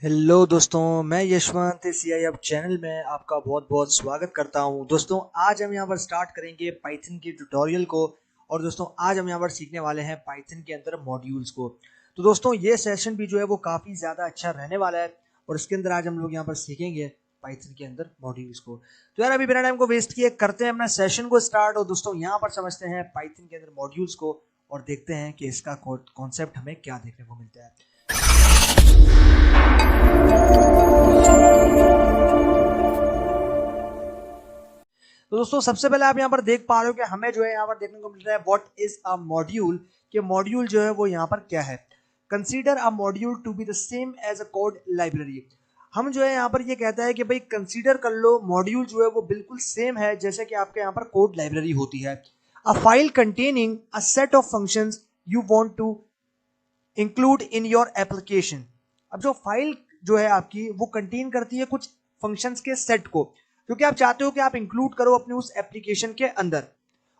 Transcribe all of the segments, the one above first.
Hello दोस्तों, मैं Yashwant CI अब चैनल में आपका बहुत बहुत स्वागत करता हूं। दोस्तों, आज हम यहां पर स्टार्ट करेंगे पाइथन के ट्यूटोरियल को। और दोस्तों, आज हम यहां पर सीखने वाले हैं पाइथन के अंदर मॉड्यूल्स को। तो दोस्तों, ये सेशन भी जो है वो काफ़ी ज़्यादा अच्छा रहने वाला है और इसके अंदर आज हम लोग यहां पर सीखेंगे पाइथन के अंदर मॉड्यूल्स को। तो यार, अभी बिना टाइम को वेस्ट किए करते हैं अपना सेशन को स्टार्ट। और दोस्तों, यहाँ पर समझते हैं पाइथन के अंदर मॉड्यूल्स को और देखते हैं कि इसका कॉन्सेप्ट हमें क्या देखने को मिलता है। तो दोस्तों, सबसे पहले आप यहाँ पर देख पा रहे हो कि हमें जो है यहाँ पर देखने को मिल रहा है व्हाट इज अ मॉड्यूल। कि मॉड्यूल जो है वो यहाँ पर क्या है। Consider a module to be the same as a code library. हम जो है यहाँ पर ये कहता है कि भाई कंसीडर कर लो मॉड्यूल जो है वो बिल्कुल सेम है जैसे कि आपके यहाँ पर कोड लाइब्रेरी होती है। A file containing a set of functions you want to include in your application. अब जो फाइल जो है आपकी वो कंटेन करती है कुछ फंक्शंस के सेट को जो कि आप चाहते हो कि आप इंक्लूड करो अपने उस एप्लीकेशन के अंदर।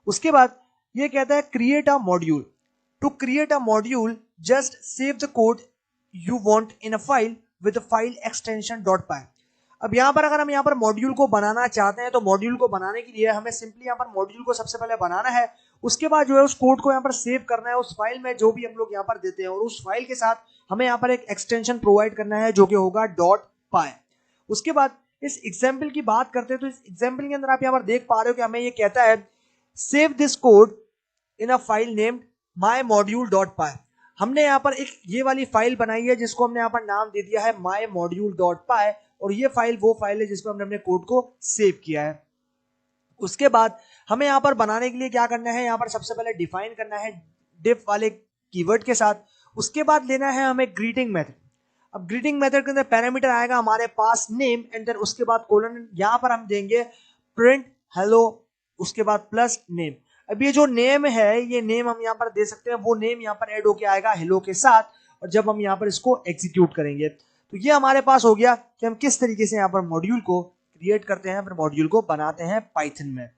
उसके बाद ये कहता है create a module. To create a module just save the code you want in a file with file extension dot py. अब यहाँ पर अगर हम यहाँ पर मॉड्यूल को बनाना चाहते हैं तो मॉड्यूल को बनाने के लिए हमें सिंपली यहाँ पर मॉड्यूल को सबसे पहले बनाना है। उसके बाद जो है उस कोड को यहाँ पर सेव करना है उस फाइल में जो भी हम लोग यहाँ पर देते हैं और उस फाइल के साथ हमें यहाँ पर एक एक्सटेंशन प्रोवाइड करना है जो कि होगा डॉट पाई। उसके बाद इस एग्जाम्पल की बात करते हैं तो इस एग्जाम्पल के अंदर आप यहाँ पर देख पा रहे हो कि हमें ये कहता है save this code in a file named my module dot py. हमने यहाँ पर एक ये वाली फाइल बनाई है जिसको हमने यहाँ पर नाम दे दिया है माई मॉड्यूल डॉट पाई। और ये फाइल वो फाइल है जिसमें हमने अपने कोड को सेव किया है। उसके बाद हमें यहाँ पर बनाने के लिए क्या करना है, यहाँ पर सबसे पहले डिफाइन करना है डिफ वाले कीवर्ड के साथ। उसके बाद लेना है हमें ग्रीटिंग मेथड। अब ग्रीटिंग मेथड के अंदर पैरामीटर आएगा हमारे पास नेम एंड देन उसके बाद कोलन। यहाँ पर हम देंगे प्रिंट हेलो उसके बाद प्लस नेम। अब ये जो नेम है ये नेम हम यहाँ पर दे सकते हैं, वो नेम यहाँ पर ऐड होके आएगा हेलो के साथ। और जब हम यहाँ पर इसको एग्जीक्यूट करेंगे तो ये हमारे पास हो गया कि हम किस तरीके से यहाँ पर मॉड्यूल को क्रिएट करते हैं, फिर मॉड्यूल को बनाते हैं पाइथन में।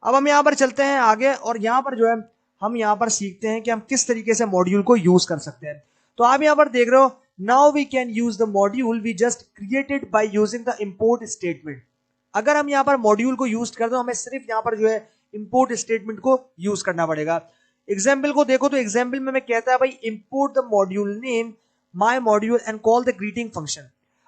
अब हम यहाँ पर चलते हैं आगे और यहाँ पर जो है हम यहाँ पर सीखते हैं कि हम किस तरीके से मॉड्यूल को यूज कर सकते हैं। तो आप यहाँ पर देख रहे हो now we can use the module we just created by using the import statement. अगर हम यहाँ पर मॉड्यूल को यूज कर दो हमें सिर्फ यहाँ पर जो है इंपोर्ट स्टेटमेंट को यूज करना पड़ेगा। एग्जाम्पल को देखो तो एग्जाम्पल में कहता है भाई import the module name my module and call the greeting function.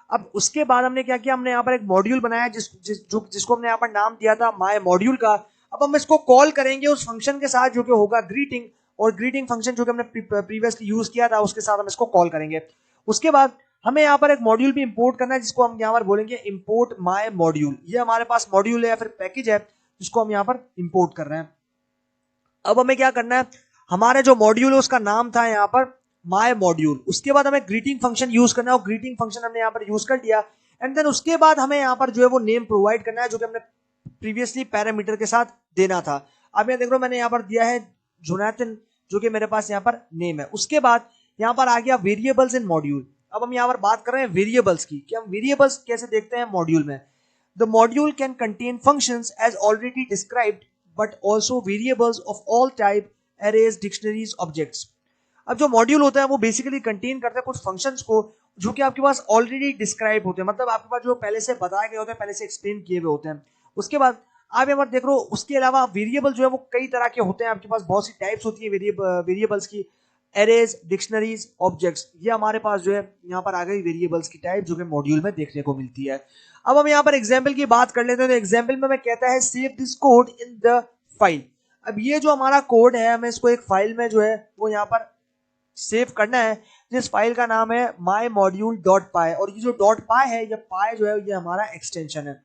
अब उसके बाद हमने क्या किया, हमने यहाँ पर एक मॉड्यूल बनाया जिसको हमने यहाँ पर नाम दिया था माई मॉड्यूल का। अब हम इसको कॉल करेंगे उस फंक्शन के साथ जो कि होगा ग्रीटिंग। और ग्रीटिंग फंक्शन जो कि हमने प्रीवियसली यूज किया था उसके साथ हम इसको कॉल करेंगे। उसके बाद हमें यहाँ पर एक मॉड्यूल भी इंपोर्ट करना है जिसको हम यहाँ पर बोलेंगे इंपोर्ट माई मॉड्यूल। ये हमारे पास मॉड्यूल है या फिर पैकेज है जिसको हम यहाँ पर इंपोर्ट कर रहे हैं। अब हमें क्या करना है, हमारे जो मॉड्यूल है उसका नाम था यहाँ पर माई मॉड्यूल। उसके बाद हमें ग्रीटिंग फंक्शन यूज करना है और ग्रीटिंग फंक्शन हमने यहाँ पर यूज कर दिया। एंड देन उसके बाद हमें यहाँ पर जो है वो नेम प्रोवाइड करना है जो कि हमने प्रीवियसली पैरामीटर के साथ देना था। अब यहाँ देख रहे हो मैंने यहाँ पर दिया है जोनाथन जो कि मेरे पास यहाँ पर नेम है। उसके बाद यहाँ पर आ गया वेरिएबल्स इन मॉड्यूल। अब हम यहाँ पर बात कर रहे हैं वेरिएबल्स की कि हम वेरिएबल्स कैसे देखते हैं मॉड्यूल में। The module can contain functions as already described but also variables of all type arrays dictionaries objects. अब जो मॉड्यूल होता है वो बेसिकली कंटेन करता है कुछ फंक्शंस को जो कि आपके पास ऑलरेडी डिस्क्राइब होते हैं, मतलब आपके पास जो पहले से बताए गए होते हैं, पहले से एक्सप्लेन किए हुए होते हैं। उसके बाद आप यहाँ पर देख रहे हो उसके अलावा वेरिएबल जो है वो कई तरह के होते हैं, आपके पास बहुत सी टाइप्स होती है वेरिएबल्स की। एरेज डिक्शनरीज ऑब्जेक्ट्स, ये हमारे पास जो है यहाँ पर आ गई वेरिएबल्स की टाइप जो कि मॉड्यूल में देखने को मिलती है। अब हम यहाँ पर एग्जाम्पल की बात कर लेते हैं तो एग्जाम्पल में हमें कहता है save this code in the file. अब ये जो हमारा कोड है हमें इसको एक फाइल में जो है वो यहाँ पर सेव करना है जिस फाइल का नाम है माई मॉड्यूल डॉट पाई। और ये जो डॉट पाई है ये पाई जो है ये हमारा एक्सटेंशन है।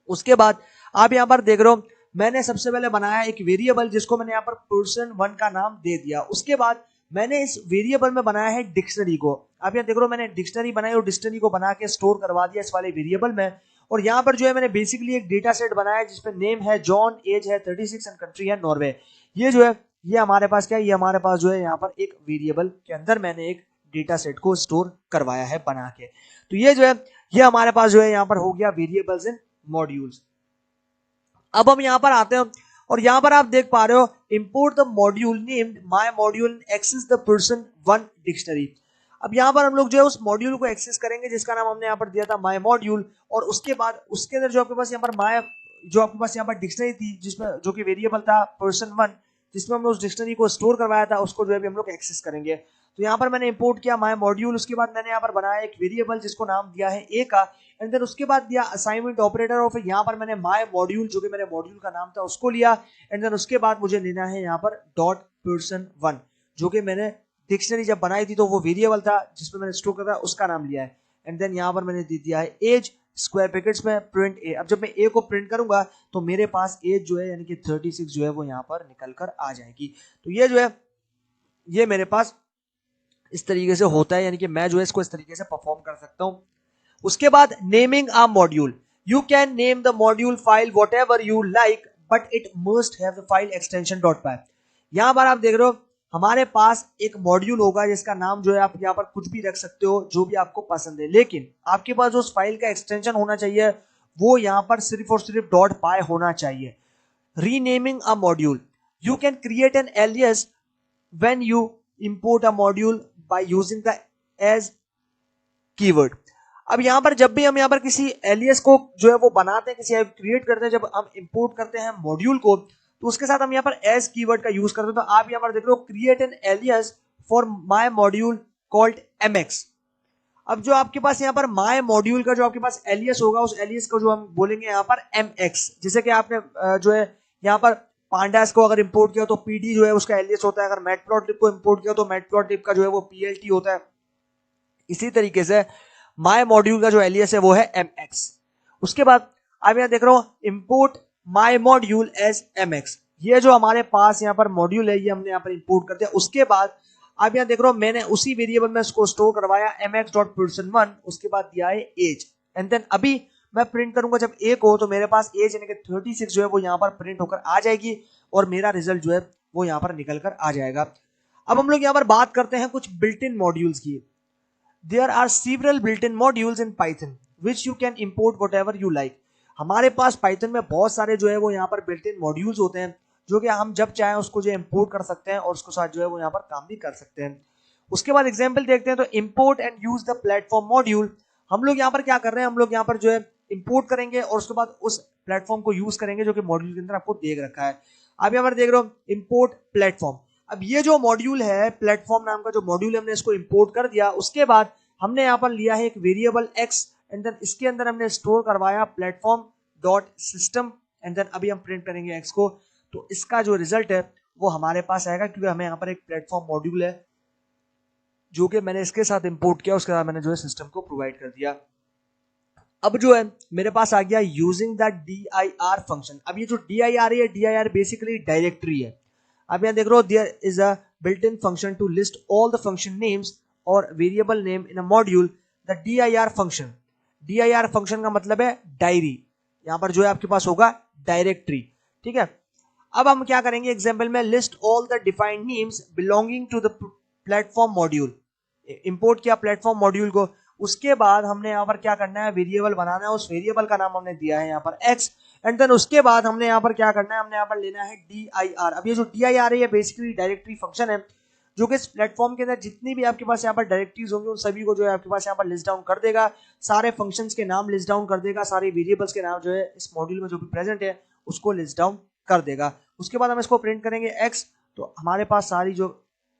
उसके बाद आप यहाँ पर देख रहे हो मैंने सबसे पहले बनाया एक वेरिएबल जिसको मैंने यहाँ पर person1 का नाम दे दिया। उसके बाद मैंने इस वेरिएबल में बनाया है डिक्शनरी को। आप यहाँ देख रहे हो मैंने डिक्शनरी बनाई और डिक्शनरी को बना के स्टोर करवा दिया इस वाले वेरिएबल में। और यहाँ पर जो है मैंने बेसिकली एक डेटा सेट बनाया जिसमें नेम है जॉन, एज है 36 एंड कंट्री है नॉर्वे। ये जो है ये हमारे पास क्या है, ये हमारे पास जो है यहाँ पर एक वेरिएबल के अंदर मैंने एक डेटा सेट को स्टोर करवाया है बना के। तो ये जो है ये हमारे पास जो है यहाँ पर हो गया वेरिएबल्स इन मॉड्यूल्स। अब हम यहाँ पर आते हैं और यहाँ पर आप देख पा रहे हो import the module named my module access the person1 dictionary. अब यहाँ पर हम लोग जो है उस मॉड्यूल को एक्सेस करेंगे जिसका नाम हमने यहाँ पर दिया था माय मॉड्यूल, और उसके बाद उसके अंदर जो आपके पास यहाँ पर माय जो आपके पास यहाँ पर डिक्शनरी थी जिसमें जो कि वेरिएबल था person1, जिसमें हमने उस डिक्शनरी को स्टोर करवाया था, उसको जो है हम लोग एक्सेस करेंगे। तो यहाँ पर मैंने इंपोर्ट किया माय मॉड्यूल, उसके बाद मैंने यहाँ पर बनाया एक वेरिएबल जिसको नाम दिया है ए का, एंड देन उसके बाद दिया असाइनमेंट ऑपरेटर, और फिर यहाँ पर मैंने माय मॉड्यूल जो कि मेरे मॉड्यूल का नाम था उसको लिया, एंड देन उसके बाद मुझे लेना है यहाँ पर डॉट person1 जो कि मैंने डिक्शनरी जब बनाई थी तो वो वेरिएबल था जिसमें मैंने स्टोर करा उसका नाम लिया है, एंड देन यहाँ पर मैंने दे दिया है एज स्क्वायर ब्रैकेट्स में प्रिंट ए। अब जब मैं ए को प्रिंट करूंगा तो मेरे पास एज जो है यानी कि 36 जो है वो यहाँ पर निकल कर आ जाएगी। तो ये जो है ये मेरे पास इस तरीके से होता है, यानी कि मैं जो है इसको इस तरीके से परफॉर्म कर सकता हूँ। उसके बाद naming a module, you can name the module file what ever you like but it must have the file extension .py। यहाँ पर आप देख रहे हो हमारे पास एक मॉड्यूल होगा जिसका नाम जो है आप यहाँ पर कुछ भी रख सकते हो जो भी आपको पसंद है, लेकिन आपके पास जो उस फाइल का एक्सटेंशन होना चाहिए वो यहाँ पर सिर्फ और सिर्फ .py होना चाहिए। Renaming a module, you can create an alias when you import a module by using the as keyword. अब यहाँ पर जब भी हम यहाँ पर किसी एलियस को जो है वो बनाते हैं, किसी क्रिएट करते हैं, जब हम इंपोर्ट करते हैं मॉड्यूल को, तो उसके साथ हम यहाँ पर एज कीवर्ड का यूज करते हैं। तो आप यहाँ पर देख रहे हो create an alias for my module called mx। अब जो आपके पास यहाँ पर माय मॉड्यूल का जो आपके पास एलियस होगा उस एलियस को जो हम बोलेंगे यहाँ पर mx। जैसे कि आपने जो है यहाँ पर पांडास को अगर इंपोर्ट किया तो pd जो है उसका एलियस होता है, अगर मैटप्लॉटलिब को इंपोर्ट किया तो मैटप्लॉटलिब का जो है वो plt होता है। इसी तरीके से माय मॉड्यूल का जो एलियस है वो है mx। उसके बाद आप यहाँ देख रहे हो import my module as mx। ये जो हमारे पास यहाँ पर मॉड्यूल है ये हमने यहाँ पर इंपोर्ट कर दिया। उसके बाद आप यहाँ देख रहे हो मैंने उसी वेरिएबल में इसको स्टोर करवाया mx.person1, उसके बाद दिया है एज, एंड देन अभी मैं प्रिंट करूंगा जब ए को तो मेरे पास एज यानी कि 36 जो है वो यहाँ पर प्रिंट होकर आ जाएगी और मेरा रिजल्ट जो है वो यहाँ पर निकल कर आ जाएगा। अब हम लोग यहाँ पर बात करते हैं कुछ बिल्ट इन मॉड्यूल्स की। There are several built-in modules in Python which you can import whatever you like। हमारे पास Python में बहुत सारे जो है वो यहाँ पर built-in modules होते हैं जो कि हम जब चाहें उसको जो इंपोर्ट कर सकते हैं और उसके साथ जो है वो यहाँ पर काम भी कर सकते हैं। उसके बाद एग्जाम्पल देखते हैं तो import and use the platform module. हम लोग यहाँ पर क्या कर रहे हैं, हम लोग यहाँ पर जो है इंपोर्ट करेंगे और उसके बाद उस प्लेटफॉर्म को यूज करेंगे जो कि मॉड्यूल के अंदर आपको देख रखा है। आप यहाँ पर देख रहे हो इंपोर्ट प्लेटफॉर्म। अब ये जो मॉड्यूल है प्लेटफॉर्म नाम का जो मॉड्यूल है हमने इसको इंपोर्ट कर दिया। उसके बाद हमने यहाँ पर लिया है एक वेरिएबल x, एंड देन इसके अंदर हमने स्टोर करवाया platform dot system, and then अभी हम प्रिंट करेंगे x को, तो इसका जो रिजल्ट है वो हमारे पास आएगा क्योंकि हमें यहाँ पर एक प्लेटफॉर्म मॉड्यूल है जो कि मैंने इसके साथ इंपोर्ट किया, उसके बाद मैंने जो है सिस्टम को प्रोवाइड कर दिया। अब जो है मेरे पास आ गया यूजिंग द dir फंक्शन। अब ये जो dir है, dir बेसिकली डायरेक्टरी है। अब यहाँ देख रहे हो there is a built in function to list all the function names और variable name in a module. The dir function, dir function का मतलब है डायरी, यहाँ पर जो है आपके पास होगा डायरेक्टरी, ठीक है। अब हम क्या करेंगे एग्जाम्पल में, list all the defined names belonging to the platform module. Import किया प्लेटफॉर्म मॉड्यूल को, उसके बाद हमने यहाँ पर क्या करना है, वेरिएबल बनाना है, उस वेरिएबल का नाम हमने दिया है यहाँ पर x, एंड देन उसके बाद हमने यहाँ पर क्या करना है, हमने यहाँ पर लेना है dir। अब ये जो dir है ये बेसिकली डायरेक्टरी फंक्शन है जो कि इस प्लेटफॉर्म के अंदर जितनी भी आपके पास यहाँ पर डायरेक्टरीज होंगी उन सभी को जो है आपके पास यहाँ पर लिस्ट डाउन कर देगा, सारे फंक्शंस के नाम लिस्ट डाउन कर देगा, सारे वेरिएबल्स के नाम जो है इस मॉड्यूल में जो भी प्रेजेंट है उसको लिस्ट डाउन कर देगा। उसके बाद हम इसको प्रिंट करेंगे x, तो हमारे पास सारी जो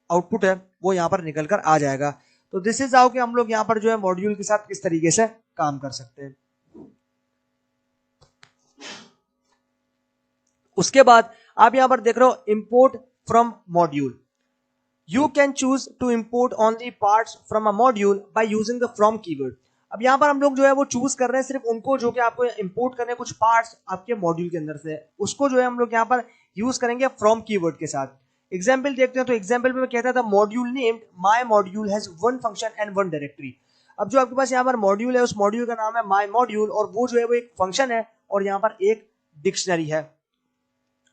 आउटपुट है वो यहाँ पर निकल कर आ जाएगा। तो दिस इज हाउ कि हम लोग यहाँ पर जो है मॉड्यूल के साथ किस तरीके से काम कर सकते हैं। उसके बाद आप यहाँ पर देख रहे हो import from module. You can choose to import only parts from a module by using the from keyword। अब यहाँ पर हम लोग जो है वो चूज कर रहे हैं सिर्फ उनको जो कि आपको इंपोर्ट करने कुछ पार्ट्स आपके मॉड्यूल के अंदर से, उसको जो है हम लोग यहाँ पर यूज करेंगे फ्रॉम कीवर्ड के साथ। एग्जाम्पल देखते हैं तो एग्जाम्पल में कहता था module named my module has one function and one directory. अब जो आपके पास यहाँ पर मॉड्यूल है उस मॉड्यूल का नाम है माय मॉड्यूल और वो जो है वो एक फंक्शन है और यहाँ पर एक डिक्शनरी है।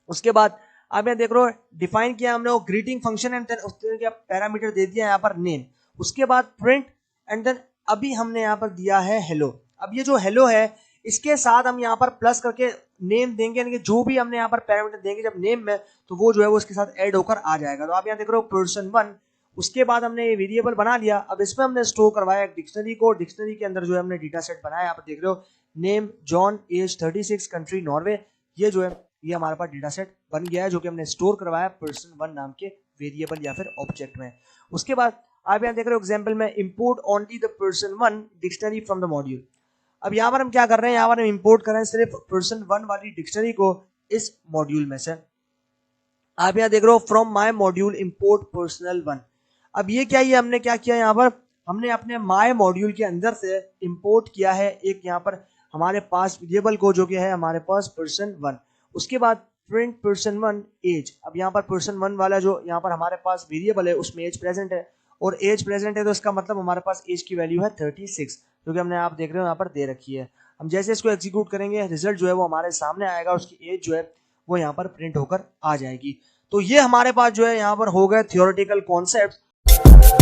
उसके बाद आप यहाँ देख रहे हो डिफाइन किया हमने वो ग्रीटिंग फंक्शन एंड देन उस तरह का पैरामीटर दे दिया यहाँ पर नेम। उसके बाद प्रिंट एंड देन अभी हमने यहाँ पर दिया है हेलो। अब ये जो हेलो है इसके साथ हम यहाँ पर प्लस करके नेम देंगे, यानी कि जो भी हमने यहाँ पर पैरामीटर देंगे जब नेम में तो वो जो है वो इसके साथ ऐड होकर आ जाएगा। तो आप यहाँ देख रहे हो person1 उसके बाद हमने ये वेरिएबल बना लिया। अब इसमें हमने स्टोर करवाया एक डिक्शनरी को, डिक्शनरी के अंदर जो है हमने डेटा सेट बनाया। आप देख रहे हो name John, age 36, country Norway. ये जो है ये हमारे पास डेटा सेट बन गया है जो कि हमने स्टोर करवाया person1 नाम के वेरिएबल या फिर ऑब्जेक्ट में। उसके बाद आप यहाँ देख रहे हो एग्जाम्पल में import only the person1 dictionary from the module. अब यहाँ पर हम क्या कर रहे हैं, यहाँ पर हम इंपोर्ट कर रहे हैं सिर्फ person1 वाली डिक्शनरी को इस मॉड्यूल में से। आप यहाँ देख रहे हो from my module import person1। अब ये क्या, ये हमने क्या किया, यहाँ पर हमने अपने माई मॉड्यूल के अंदर से इंपोर्ट किया है एक यहाँ पर हमारे पास वेरिएबल को जो कि है हमारे पास person1। उसके बाद प्रिंट person1 एज। अब यहाँ पर person1 वाला जो यहाँ पर हमारे पास वेरिएबल है उसमें एज प्रेजेंट है, और एज प्रेजेंट है तो इसका मतलब हमारे पास एज की वैल्यू है 36 जो कि हमने आप देख रहे हो यहाँ पर दे रखी है। हम जैसे इसको एग्जीक्यूट करेंगे रिजल्ट जो है वो हमारे सामने आएगा, उसकी एज जो है वो यहाँ पर प्रिंट होकर आ जाएगी। तो ये हमारे पास जो है यहाँ पर हो गए थियोरेटिकल कॉन्सेप्ट।